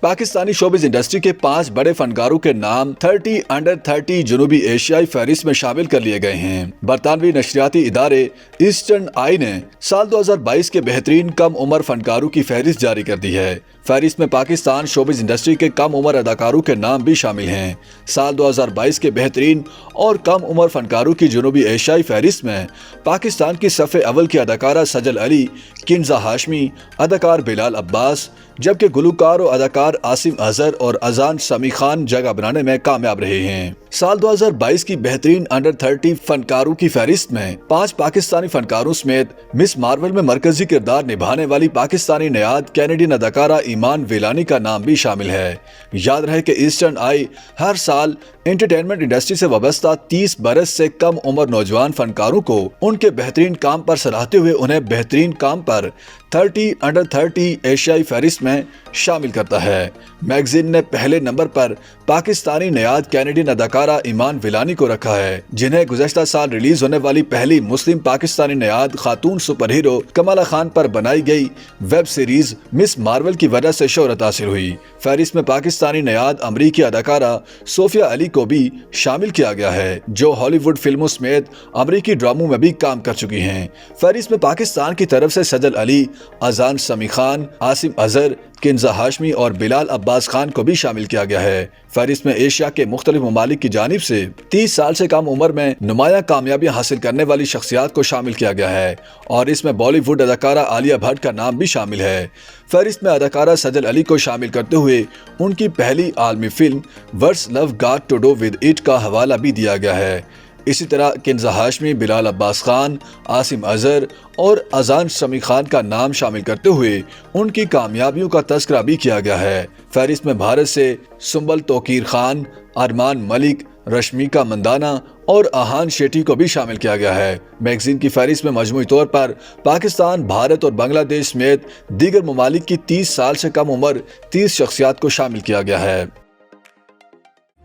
Pakistani showbiz industry के 5 बड़े फनकारों के नाम 30 अंडर 30 जनूबी एशियाई फहरिस्त में शामिल कर लिए गए हैं। बरतानवी नशरियाती इदारे ईस्टर्न आई ने साल 2022 के बेहतरीन कम उम्र फनकारों की फहरिस्त जारी कर दी है। फहरिस्त में पाकिस्तान शोबिज इंडस्ट्री के कम उम्र अदाकारों के नाम भी शामिल हैं। साल 2022 के बेहतरीन और कम उम्र फनकारों की जनूबी एशियाई फहरिस्त में पाकिस्तान की सफ़े अव्वल की अदाकारा सजल अली, किंजा हाशमी, अदाकार बिलाल अब्बास, जबकि गुलकार और अदाकार आसिम अजहर और अजान समी खान जगह बनाने में कामयाब रहे हैं। साल 2022 की बेहतरीन अंडर 30 फनकारों की फहरिस्त में 5 पाकिस्तानी फनकारों समेत मिस मार्वल में मरकजी किरदार निभाने वाली पाकिस्तानी नयाद कैनेडियन अदाकारा ईमान वेलानी का नाम भी शामिल है। याद रहे कि ईस्टर्न आई हर साल एंटरटेनमेंट इंडस्ट्री से वाबस्ता 30 बरस से कम उम्र नौजवान फनकारों को उनके बेहतरीन काम पर सराहते हुए उन्हें बेहतरीन काम पर 30 अंडर 30 एशियाई फहरिस्त में शामिल करता है। मैगजीन ने पहले नंबर पर पाकिस्तानी नयाद कैनेडियन अदाकारा ईमान वेलानी को रखा है, जिन्हें गुज़श्ता साल रिलीज होने वाली पहली मुस्लिम पाकिस्तानी नयाद खातून सुपर हीरो कमला खान पर बनाई गई वेब सीरीज मिस मार्वल की वजह से शोहरत हासिल हुई। फहरिस्त में पाकिस्तानी नयाद अमरीकी अदाकारा सोफिया अली को भी शामिल किया गया है, जो हॉलीवुड फिल्मों समेत अमरीकी ड्रामों में भी काम कर चुकी हैं। फहरिस्त में पाकिस्तान की तरफ से सजल अली, अजान समी खान, आसिम अजहर, किंजा हाशमी और बिलाल अब्बास खान को भी शामिल किया गया है। फहरिस्त में एशिया के मुख्तलिफ ममालिक की जानिब से 30 साल से कम उम्र में नुमायां कामयाबियां हासिल करने वाली शख्सियात को शामिल किया गया है और इसमें बॉलीवुड अदाकारा आलिया भट्ट का नाम भी शामिल है। फहरिस्त में अदाकारा सजल अली को शामिल करते हुए उनकी पहली आलमी film what's love got to do with it का हवाला भी दिया गया है। इसी तरह किंजा हाशमी, बिलाल अब्बास खान, आसिम अजहर और अजान समी खान का नाम शामिल करते हुए उनकी कामयाबियों का तज़किरा भी किया गया है। फहरिस्त में भारत से सुंबल तोकीर खान, अरमान मलिक, रश्मिका मंदाना और आहान शेट्टी को भी शामिल किया गया है। मैगजीन की फहरिस्त में मजमूई तौर पर पाकिस्तान, भारत और बांग्लादेश समेत दीगर ममालिक की 30 साल से कम उम्र 30 शख्सियात को शामिल किया गया है।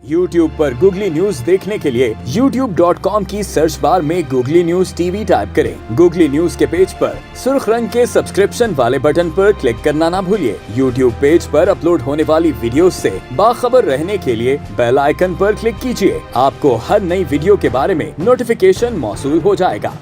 YouTube पर गूगली न्यूज देखने के लिए youtube.com की सर्च बार में गूगली न्यूज टीवी टाइप करें। गूगली न्यूज के पेज पर सुर्ख रंग के सब्सक्रिप्शन वाले बटन पर क्लिक करना ना भूलिए। YouTube पेज पर अपलोड होने वाली वीडियोस से बाखबर रहने के लिए बेल आइकन पर क्लिक कीजिए। आपको हर नई वीडियो के बारे में नोटिफिकेशन मौसूल हो जाएगा।